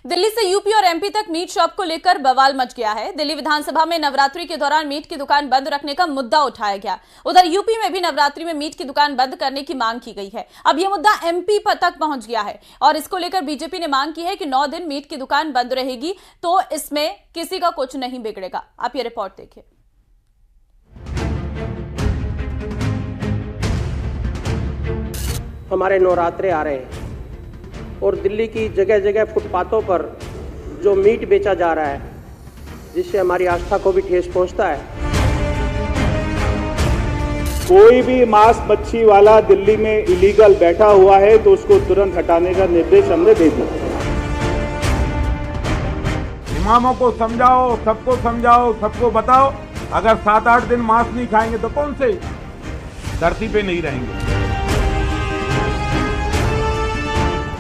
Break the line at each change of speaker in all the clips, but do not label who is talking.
दिल्ली से यूपी और एमपी तक मीट शॉप को लेकर बवाल मच गया है। दिल्ली विधानसभा में नवरात्रि के दौरान मीट की दुकान बंद रखने का मुद्दा उठाया गया। उधर यूपी में भी नवरात्रि में मीट की दुकान बंद करने की मांग की गई है। अब यह मुद्दा एमपी तक पहुंच गया है और इसको लेकर बीजेपी ने मांग की है कि 9 दिन मीट की दुकान बंद रहेगी, तो इसमें किसी का कुछ नहीं बिगड़ेगा। आप ये रिपोर्ट देखिए।
हमारे नवरात्रे आ रहे हैं और दिल्ली की जगह जगह फुटपाथों पर जो मीट बेचा जा रहा है, जिससे हमारी आस्था को भी ठेस पहुंचता है।
कोई भी मांस मच्छी वाला दिल्ली में इलीगल बैठा हुआ है तो उसको तुरंत हटाने का निर्देश हमने दे दिया।
इमामों को समझाओ, सबको बताओ, अगर 7-8 दिन मांस नहीं खाएंगे तो कौन से धरती पे नहीं रहेंगे।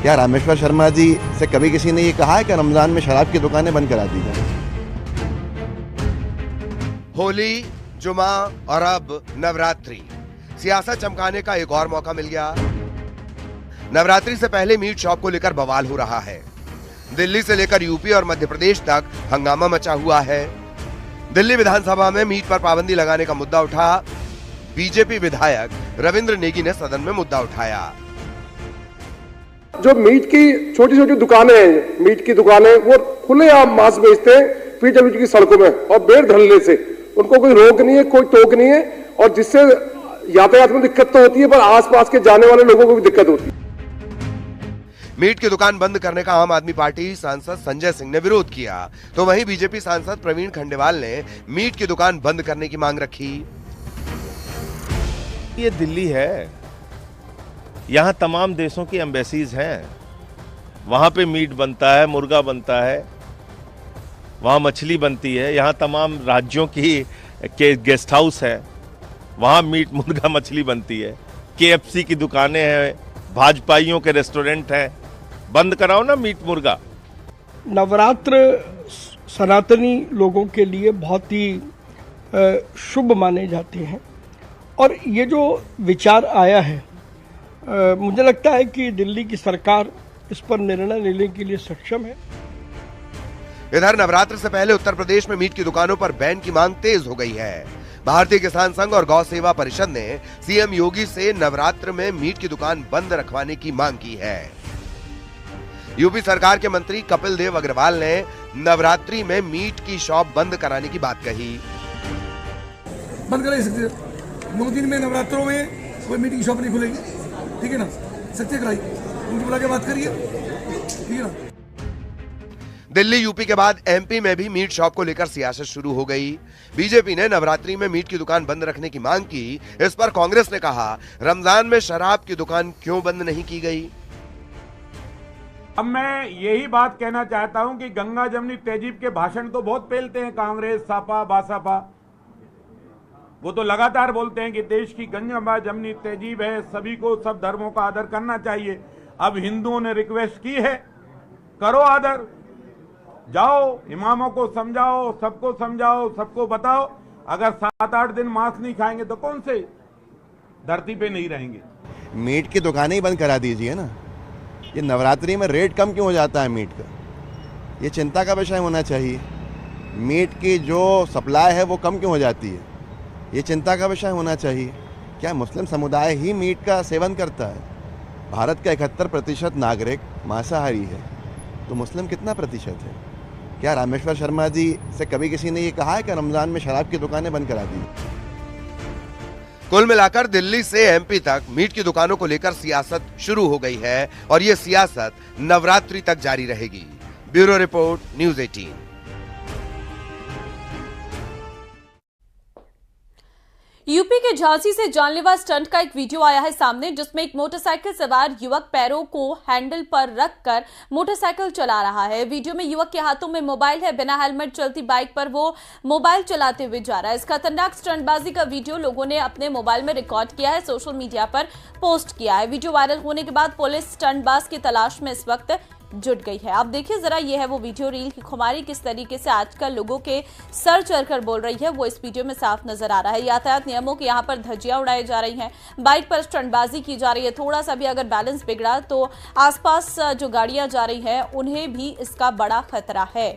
क्या रामेश्वर शर्मा जी से कभी किसी ने ये कहा है कि रमजान में शराब की दुकानें बंद करा दी जाए?
होली, जुमा और अब नवरात्रि, सियासत चमकाने का एक और मौका मिल गया। नवरात्रि से पहले मीट शॉप को लेकर बवाल हो रहा है। दिल्ली से लेकर यूपी और मध्य प्रदेश तक हंगामा मचा हुआ है। दिल्ली विधानसभा में मीट पर पाबंदी लगाने का मुद्दा उठा। बीजेपी विधायक रविंद्र नेगी ने सदन में मुद्दा उठाया।
जो मीट की छोटी छोटी दुकानें हैं, मीट की दुकानें, वो खुलेआम मांस बेचते हैं पीछे पीछे की सड़कों में और बेर धरने से उनको कोई रोक नहीं है, कोई टोक नहीं है, और जिससे यातायात में दिक्कत तो होती है पर आसपास के जाने वाले लोगों को भी दिक्कत होती है।
मीट की दुकान बंद करने का आम आदमी पार्टी सांसद संजय सिंह ने विरोध किया, तो वहीं बीजेपी सांसद प्रवीण खंडेवाल ने मीट की दुकान बंद करने की मांग रखी।
ये दिल्ली है, यहाँ तमाम देशों की एम्बेसीज हैं, वहाँ पे मीट बनता है, मुर्गा बनता है, वहाँ मछली बनती है। यहाँ तमाम राज्यों के गेस्ट हाउस है, वहाँ मीट मुर्गा मछली बनती है। KFC की दुकानें हैं, भाजपाइयों के रेस्टोरेंट हैं, बंद कराओ ना मीट मुर्गा।
नवरात्र सनातनी लोगों के लिए बहुत ही शुभ माने जाते हैं और ये जो विचार आया है, मुझे लगता है कि दिल्ली की सरकार इस पर निर्णय लेने के लिए सक्षम है।
इधर नवरात्र से पहले उत्तर प्रदेश में मीट की दुकानों पर बैन की मांग तेज हो गई है। भारतीय किसान संघ और गौ सेवा परिषद ने सीएम योगी से नवरात्र में मीट की दुकान बंद रखवाने की मांग की है। यूपी सरकार के मंत्री कपिल देव अग्रवाल ने नवरात्रि में मीट की शॉप बंद कराने की बात कही।
बंद करा सकते 9 दिन में नवरात्रों में कोई मीट की शॉप नहीं खुलेगी, ठीक है ना? सत्य कराई, उनकी बुला के बात करिए, ठीक है ना?
दिल्ली यूपी के बाद एमपी में भी मीट शॉप को लेकर सियासत शुरू हो गई। बीजेपी ने नवरात्रि में मीट की दुकान बंद रखने की मांग की। इस पर कांग्रेस ने कहा, रमजान में शराब की दुकान क्यों बंद नहीं की गई?
अब मैं यही बात कहना चाहता हूं कि गंगा जमनी तहजीब के भाषण तो बहुत पेलते हैं कांग्रेस, सपा, बासपा। वो तो लगातार बोलते हैं कि देश की गंगा जमनी तहजीब है, सभी को सब धर्मों का आदर करना चाहिए। अब हिंदुओं ने रिक्वेस्ट की है, करो आदर, जाओ इमामों को समझाओ, सबको बताओ, अगर 7-8 दिन मांस नहीं खाएंगे तो कौन से धरती पे नहीं रहेंगे।
मीट की दुकानें ही बंद करा दीजिए ना। ये नवरात्रि में रेट कम क्यों हो जाता है मीट का? ये चिंता का विषय होना चाहिए। मीट की जो सप्लाई है वो कम क्यों हो जाती है? ये चिंता का विषय होना चाहिए। क्या मुस्लिम समुदाय ही मीट का सेवन करता है? भारत का 71% नागरिक मांसाहारी है, तो मुस्लिम कितना प्रतिशत है? क्या रामेश्वर शर्मा जी से कभी किसी ने ये कहा है कि रमजान में शराब की दुकानें बंद करा दी?
कुल मिलाकर दिल्ली से एमपी तक मीट की दुकानों को लेकर सियासत शुरू हो गई है और ये सियासत नवरात्रि तक जारी रहेगी। Bureau report, news 18।
यूपी के झांसी से जानलेवा स्टंट का एक वीडियो आया है सामने, जिसमें एक मोटरसाइकिल सवार युवक पैरों को हैंडल पर रखकर मोटरसाइकिल चला रहा है। वीडियो में युवक के हाथों में मोबाइल है। बिना हेलमेट चलती बाइक पर वो मोबाइल चलाते हुए जा रहा है। इस खतरनाक स्टंटबाजी का वीडियो लोगों ने अपने मोबाइल में रिकॉर्ड किया है, सोशल मीडिया पर पोस्ट किया है। वीडियो वायरल होने के बाद पुलिस स्टंटबाज की तलाश में इस वक्त जुट गई है। आप देखिए जरा, ये है वो वीडियो रील की खुमारी किस तरीके से आजकल लोगों के सर चढ़कर बोल रही है, वो इस वीडियो में साफ नजर आ रहा है। यातायात नियमों के यहाँ पर धज्जियां उड़ाई जा रही हैं, बाइक पर स्टंटबाजी की जा रही है। थोड़ा सा भी अगर बैलेंस बिगड़ा तो आसपास जो गाड़ियां जा रही हैं उन्हें भी इसका बड़ा खतरा है।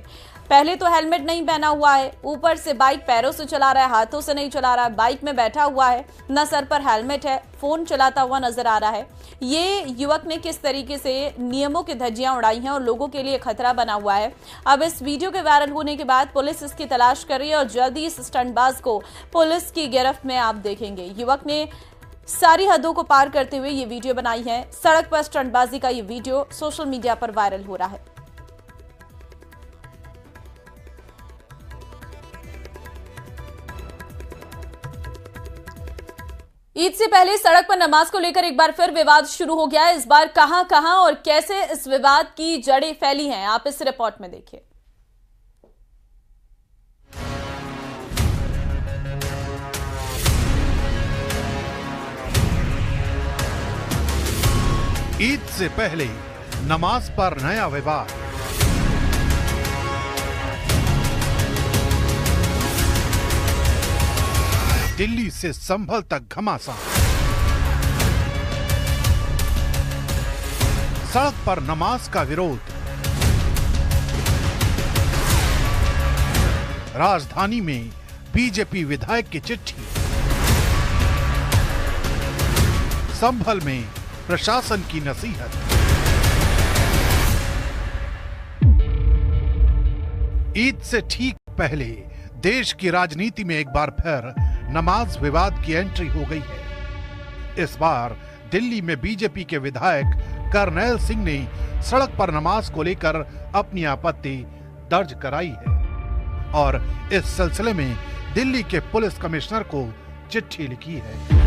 पहले तो हेलमेट नहीं पहना हुआ है, ऊपर से बाइक पैरों से चला रहा है, हाथों से नहीं चला रहा है, बाइक में बैठा हुआ है, न सर पर हेलमेट है, फोन चलाता हुआ नजर आ रहा है। ये युवक ने किस तरीके से नियमों की धज्जियां उड़ाई हैं और लोगों के लिए खतरा बना हुआ है। अब इस वीडियो के वायरल होने के बाद पुलिस इसकी तलाश कर रही है और जल्दी इस स्टंटबाज को पुलिस की गिरफ्त में आप देखेंगे। युवक ने सारी हदों को पार करते हुए ये वीडियो बनाई है। सड़क पर स्टंटबाजी का ये वीडियो सोशल मीडिया पर वायरल हो रहा है। ईद से पहले सड़क पर नमाज को लेकर एक बार फिर विवाद शुरू हो गया है। इस बार कहां और कैसे इस विवाद की जड़ें फैली हैं, आप इस रिपोर्ट में देखिए।
ईद से पहले नमाज पर नया विवाद। दिल्ली से संभल तक घमासान। सड़क पर नमाज का विरोध। राजधानी में बीजेपी विधायक की चिट्ठी। संभल में प्रशासन की नसीहत। ईद से ठीक पहले देश की राजनीति में एक बार फिर नमाज विवाद की एंट्री हो गई है। इस बार दिल्ली में बीजेपी के विधायक करनैल सिंह ने सड़क पर नमाज को लेकर अपनी आपत्ति दर्ज कराई है और इस सिलसिले में दिल्ली के पुलिस कमिश्नर को चिट्ठी लिखी है।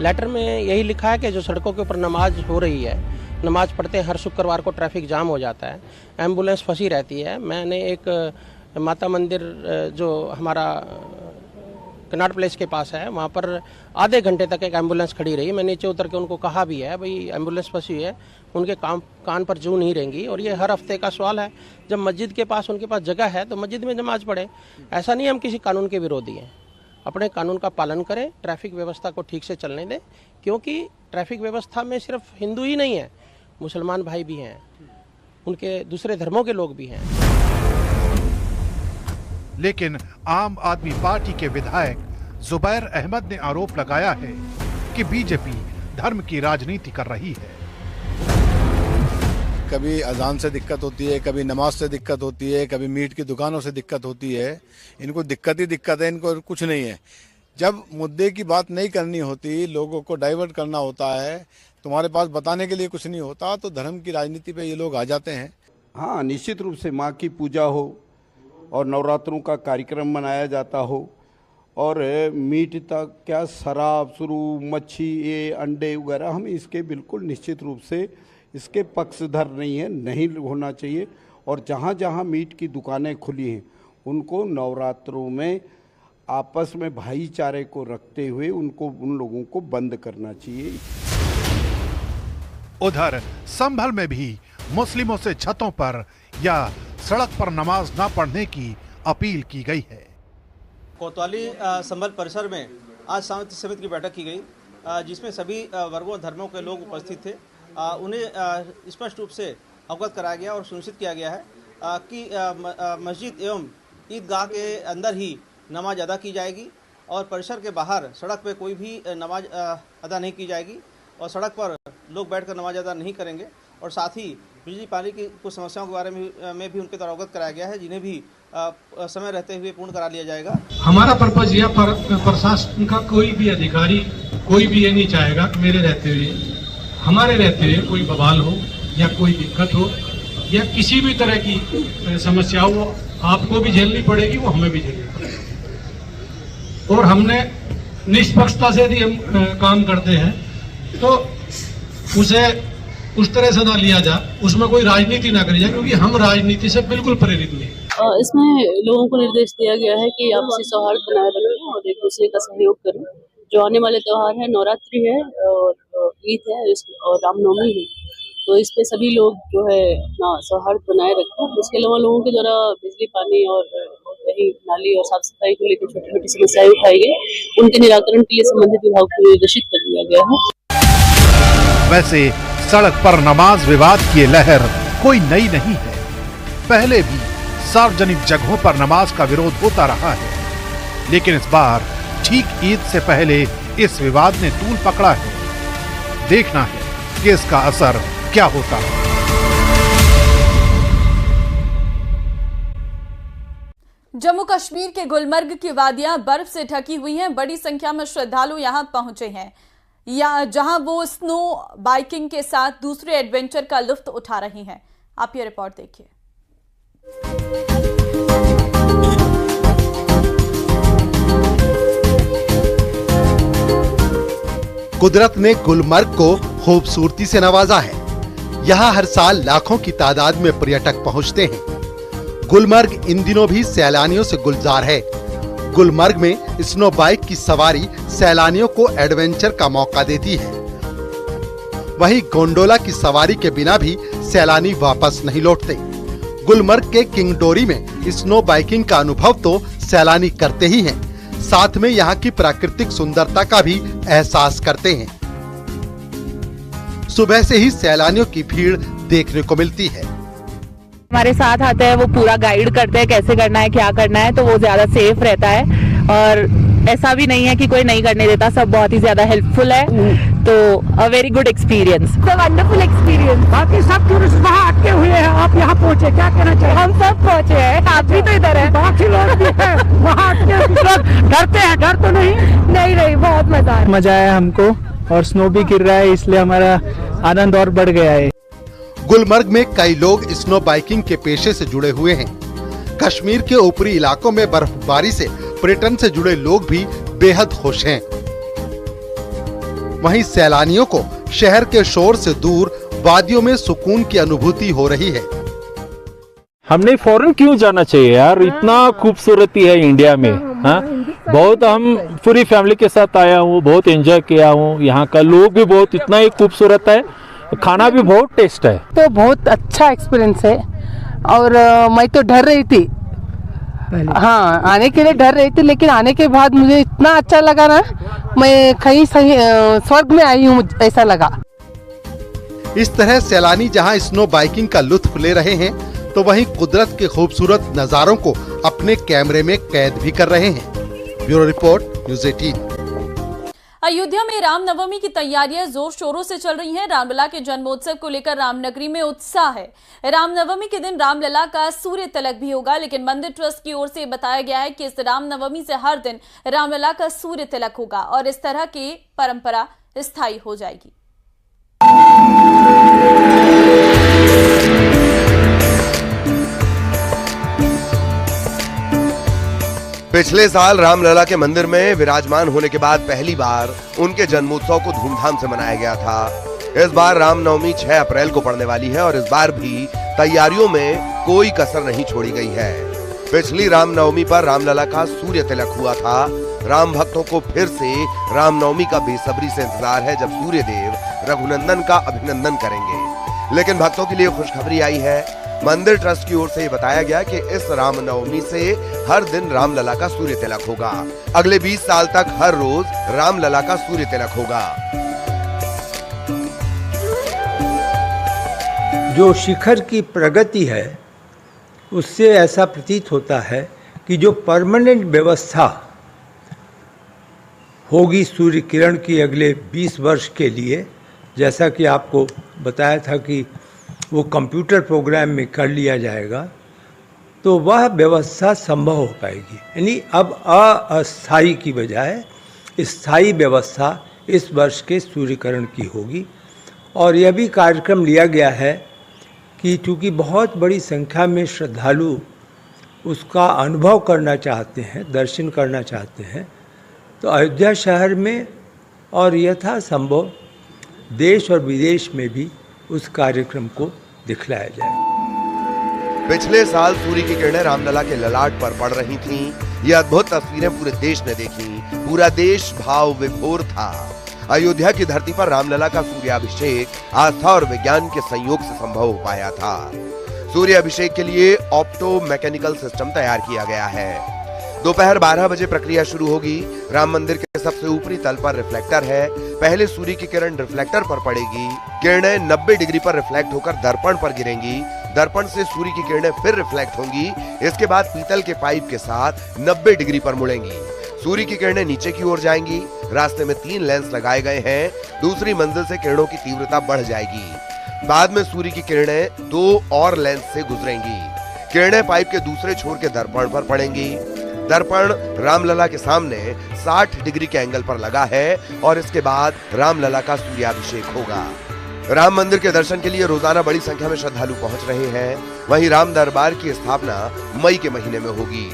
लेटर में यही लिखा है कि जो सड़कों के ऊपर नमाज हो रही है, नमाज पढ़ते हर शुक्रवार को ट्रैफिक जाम हो जाता है, एम्बुलेंस फंसी रहती है। मैंने एक माता मंदिर जो हमारा कनाट प्लेस के पास है, वहाँ पर आधे घंटे तक एक एम्बुलेंस खड़ी रही। मैं नीचे उतर के उनको कहा भी है, भाई एम्बुलेंस फंसी है, उनके कान पर जूं नहीं रहेंगी। और ये हर हफ्ते का सवाल है। जब मस्जिद के पास उनके पास जगह है तो मस्जिद में नमाज पढ़े। ऐसा नहीं हम किसी कानून के विरोधी हैं, अपने कानून का पालन करें, ट्रैफिक व्यवस्था को ठीक से चलने दें, क्योंकि ट्रैफिक व्यवस्था में सिर्फ हिंदू ही नहीं है, मुसलमान भाई भी हैं, उनके दूसरे धर्मों के लोग भी हैं।
लेकिन आम आदमी पार्टी के विधायक जुबैर अहमद ने आरोप लगाया है कि बीजेपी धर्म की राजनीति कर रही है।
कभी अजान से दिक्कत होती है, कभी नमाज से दिक्कत होती है, कभी मीट की दुकानों से दिक्कत होती है। इनको दिक्कत ही दिक्कत है, इनको कुछ नहीं है। जब मुद्दे की बात नहीं करनी होती, लोगों को डाइवर्ट करना होता है, तुम्हारे पास बताने के लिए कुछ नहीं होता, तो धर्म की राजनीति पे ये लोग आ जाते हैं।
हाँ, निश्चित रूप से माँ की पूजा हो और नवरात्रों का कार्यक्रम मनाया जाता हो और मीट तक क्या शराब शुरू मच्छी ये अंडे वगैरह, हम इसके बिल्कुल निश्चित रूप से इसके पक्षधर नहीं है, नहीं होना चाहिए। और जहाँ जहाँ मीट की दुकानें खुली हैं उनको नवरात्रों में आपस में भाईचारे को रखते हुए उन लोगों को बंद करना चाहिए।
उधर संभल में भी मुस्लिमों से छतों पर या सड़क पर नमाज न पढ़ने की अपील की गई है।
कोतवाली संभल परिसर में आज शांति समिति की बैठक की गई, जिसमें सभी वर्गों धर्मों के लोग उपस्थित थे। उन्हें स्पष्ट रूप से अवगत कराया गया और सुनिश्चित किया गया है कि मस्जिद एवं ईदगाह के अंदर ही नमाज अदा की जाएगी और परिसर के बाहर सड़क पर कोई भी नमाज अदा नहीं की जाएगी और सड़क पर लोग बैठकर नमाज अदा नहीं करेंगे। और साथ ही बिजली पानी की कुछ समस्याओं के बारे में भी उनके द्वारा अवगत कराया गया है, जिन्हें भी समय रहते हुए पूर्ण करा लिया जाएगा।
हमारा पर्पज यह प्रशासन का कोई भी अधिकारी कोई भी ये नहीं चाहेगा मेरे रहते हुए, हमारे रहते हुए कोई बवाल हो या कोई दिक्कत हो या किसी भी तरह की समस्या हो, आपको भी झेलनी पड़ेगी, वो हमें भी झेलनी पड़ेगी। और हमने निष्पक्षता से यदि हम काम करते हैं तो उसे उस तरह से ना लिया जा, उसमें कोई राजनीति ना करी जाए, क्योंकि हम राजनीति से बिल्कुल प्रेरित नहीं।
इसमें लोगों को निर्देश दिया गया है कि आपसी सौहार्द बनाए रखें और एक दूसरे का सहयोग करें। जो आने वाले त्योहार है, नवरात्रि है और ईद है और रामनवमी है, तो इस पे सभी लोग जो है अपना सौहार्द बनाए रखते हैं। इसके अलावा लोगों के द्वारा बिजली, पानी और वही नाली और साफ सफाई को लेकर छोटी छोटी समस्याएं उठाई गई, उनके निराकरण के लिए संबंधित विभाग को निर्देशित कर दिया गया है।
वैसे सड़क पर नमाज विवाद की लहर कोई नई नहीं है। पहले भी सार्वजनिक जगहों पर नमाज का विरोध होता रहा है, लेकिन इस बार ठीक ईद से पहले इस विवाद ने तूल पकड़ा है। देखना है कि इसका असर क्या होता है।
जम्मू कश्मीर के गुलमर्ग की वादियां बर्फ से ढकी हुई हैं। बड़ी संख्या में श्रद्धालु यहां पहुंचे हैं, या जहां वो स्नो बाइकिंग के साथ दूसरे एडवेंचर का लुत्फ उठा रही हैं। आप ये रिपोर्ट देखिए।
कुदरत ने गुलमर्ग को खूबसूरती से नवाजा है। यहाँ हर साल लाखों की तादाद में पर्यटक पहुँचते हैं। गुलमर्ग इन दिनों भी सैलानियों से गुलजार है। गुलमर्ग में स्नो बाइक की सवारी सैलानियों को एडवेंचर का मौका देती है। वहीं गोंडोला की सवारी के बिना भी सैलानी वापस नहीं लौटते। गुलमर्ग के किंग डोरी में स्नो बाइकिंग का अनुभव तो सैलानी करते ही हैं, साथ में यहाँ की प्राकृतिक सुंदरता का भी एहसास करते हैं। सुबह से ही सैलानियों की भीड़ देखने को मिलती है।
हमारे साथ आते हैं, वो पूरा गाइड करते हैं कैसे करना है, क्या करना है, तो वो ज्यादा सेफ रहता है। और ऐसा भी नहीं है कि कोई नहीं करने देता, सब बहुत ही ज्यादा हेल्पफुल है। तो a very good experience, wonderful experience.
बाकी सब टूरिस्ट वहाँ अटके हुए हैं, आप यहाँ पहुँचे, क्या कहना चाहिए?
हम सब पहुँचे हैं, आप भी तो इधर है।
बाकी लोग भी हैं वहाँ अटके, डरते हैं? डर तो नहीं?
नहीं, बहुत मजा
आया हमको, और स्नो भी गिर रहा है, इसलिए हमारा आनंद और बढ़ गया है।
गुलमर्ग में कई लोग स्नो बाइकिंग के पेशे से जुड़े हुए हैं। कश्मीर के ऊपरी इलाकों में बर्फबारी से पर्यटन से जुड़े लोग भी बेहद खुश हैं। वहीं सैलानियों को शहर के शोर से दूर वादियों में सुकून की अनुभूति हो रही है।
हमने फॉरेन क्यों जाना चाहिए यार, इतना खूबसूरती है इंडिया में। हाँ, बहुत, हम पूरी फैमिली के साथ आया हूँ, बहुत एंजॉय किया हूँ। यहाँ का लोग भी बहुत इतना ही खूबसूरत है, खाना भी बहुत टेस्ट है।
तो बहुत अच्छा एक्सपीरियंस है। और मैं तो डर रही थी, हाँ आने के लिए डर रही थी, लेकिन आने के बाद मुझे इतना अच्छा लगा ना, मैं कहीं सही स्वर्ग में आई हूँ ऐसा लगा।
इस तरह सैलानी जहाँ स्नो बाइकिंग का लुत्फ ले रहे हैं, तो वहीं कुदरत के खूबसूरत नजारों को अपने कैमरे में कैद भी कर रहे हैं। Bureau report, news 18।
अयोध्या में रामनवमी की तैयारियां जोर शोरों से चल रही हैं। रामलला के जन्मोत्सव को लेकर रामनगरी में उत्साह है। रामनवमी के दिन रामलला का सूर्य तिलक भी होगा, लेकिन मंदिर ट्रस्ट की ओर से बताया गया है कि इस रामनवमी से हर दिन रामलला का सूर्य तिलक होगा और इस तरह की परंपरा स्थायी हो जाएगी।
पिछले साल रामलला के मंदिर में विराजमान होने के बाद पहली बार उनके जन्मोत्सव को धूमधाम से मनाया गया था। इस बार रामनवमी 6 अप्रैल को पड़ने वाली है और इस बार भी तैयारियों में कोई कसर नहीं छोड़ी गई है। पिछली रामनवमी पर रामलला का सूर्य तिलक हुआ था। राम भक्तों को फिर से रामनवमी का बेसब्री से इंतजार है, जब सूर्य देव रघुनंदन का अभिनंदन करेंगे। लेकिन भक्तों के लिए खुशखबरी आई है। मंदिर ट्रस्ट की ओर से बताया गया कि इस रामनवमी से हर दिन रामलला का सूर्य तिलक होगा। अगले 20 साल तक हर रोज रामलला का सूर्य तिलक होगा।
जो शिखर की प्रगति है, उससे ऐसा प्रतीत होता है कि जो परमानेंट व्यवस्था होगी सूर्य किरण की अगले 20 वर्ष के लिए, जैसा कि आपको बताया था कि वो कंप्यूटर प्रोग्राम में कर लिया जाएगा, तो वह व्यवस्था संभव हो पाएगी। यानी अब अस्थायी की बजाय स्थायी व्यवस्था इस वर्ष के सूर्यकिरण की होगी। और यह भी कार्यक्रम लिया गया है कि चूँकि बहुत बड़ी संख्या में श्रद्धालु उसका अनुभव करना चाहते हैं, दर्शन करना चाहते हैं, तो अयोध्या शहर में और यथासंभव देश और विदेश में भी उस कार्यक्रम को दिखलाया जाए।
पिछले साल सूर्य की किरणें रामलला के ललाट पर पड़ रही थीं। ये अद्भुत तस्वीरें पूरे देश ने देखी। पूरा देश भाव विभोर था। अयोध्या की धरती पर रामलला का सूर्याभिषेक आस्था और विज्ञान के संयोग से संभव हो पाया था। सूर्याभिषेक के लिए ऑप्टो मैकेनिकल सिस्टम तैयार किया गया है। दोपहर 12 बजे प्रक्रिया शुरू होगी। राम मंदिर के सबसे ऊपरी तल पर रिफ्लेक्टर है। पहले सूर्य की किरण रिफ्लेक्टर पर पड़ेगी। किरणें 90 डिग्री पर रिफ्लेक्ट होकर दर्पण पर गिरेंगी। दर्पण से सूर्य की किरणें फिर रिफ्लेक्ट होंगी। इसके बाद पीतल के पाइप के साथ 90 डिग्री पर मुड़ेंगी। सूर्य की किरणें नीचे की ओर जाएंगी। रास्ते में 3 लेंस लगाए गए हैं। दूसरी मंजिल से किरणों की तीव्रता बढ़ जाएगी। बाद में सूर्य की किरणें 2 और लेंस से गुजरेंगी। किरणें पाइप के दूसरे छोर के दर्पण पर पड़ेंगी। दर्पण रामलला के सामने 60 डिग्री के एंगल पर लगा है और इसके बाद रामलला का सूर्याभिषेक होगा। राम मंदिर के दर्शन के लिए रोजाना बड़ी संख्या में श्रद्धालु पहुंच रहे हैं। वहीं राम दरबार की स्थापना मई के महीने में होगी।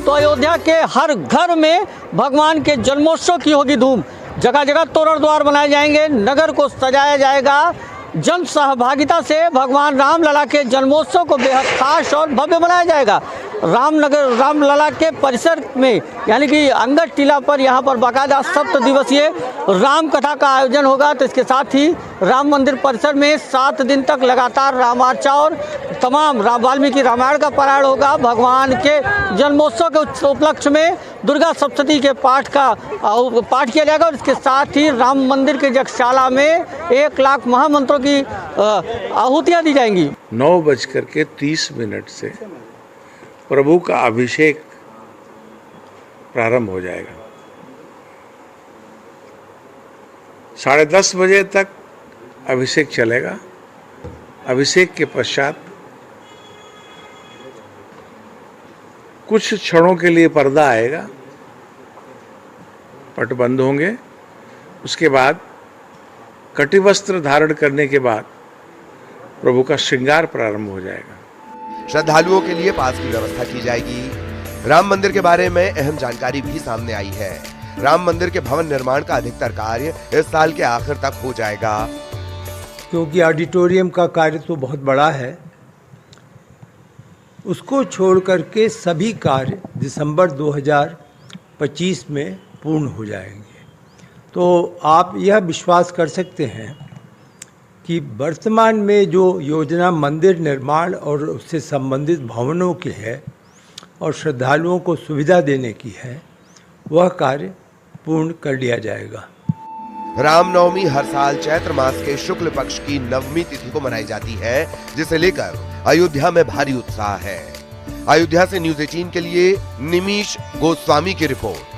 तो अयोध्या के हर घर में भगवान के जन्मोत्सव की होगी धूम। जगह जगह तोरण द्वार बनाए जाएंगे, नगर को सजाया जाएगा। जन सहभागिता से भगवान रामलला के जन्मोत्सव को बेहद खास और भव्य बनाया जाएगा। रामलला के परिसर में यानी कि अंगद टीला पर यहाँ पर बाकायदा 7 दिवसीय राम कथा का आयोजन होगा। तो इसके साथ ही राम मंदिर परिसर में 7 दिन तक लगातार रामार्चा और तमाम वाल्मीकि रामायण का पारायण होगा। भगवान के जन्मोत्सव के उपलक्ष्य में दुर्गा सप्तशती के पाठ किया जाएगा और इसके साथ ही राम मंदिर के यज्ञशाला में 1 लाख महामंत्रों की आहुतियाँ दी जाएंगी।
9:30 से प्रभु का अभिषेक प्रारंभ हो जाएगा। 10:30 बजे तक अभिषेक चलेगा। अभिषेक के पश्चात कुछ क्षणों के लिए पर्दा आएगा, पट बंद होंगे। उसके बाद कटिवस्त्र धारण करने के बाद प्रभु का श्रृंगार प्रारंभ हो जाएगा।
श्रद्धालुओं के लिए पास की व्यवस्था की जाएगी। राम मंदिर के बारे में अहम जानकारी भी सामने आई है। राम मंदिर के भवन निर्माण का अधिकतर कार्य इस साल के आखिर तक हो जाएगा।
क्योंकि ऑडिटोरियम का कार्य तो बहुत बड़ा है, उसको छोड़ करके सभी कार्य दिसंबर 2025 में पूर्ण हो जाएंगे। तो आप यह विश्वास कर सकते हैं कि वर्तमान में जो योजना मंदिर निर्माण और उससे संबंधित भवनों की है और श्रद्धालुओं को सुविधा देने की है, वह कार्य पूर्ण कर लिया जाएगा।
रामनवमी हर साल चैत्र मास के शुक्ल पक्ष की नवमी तिथि को मनाई जाती है, जिसे लेकर अयोध्या में भारी उत्साह है। अयोध्या से न्यूज़ 18 के लिए निमीश गोस्वामी की रिपोर्ट।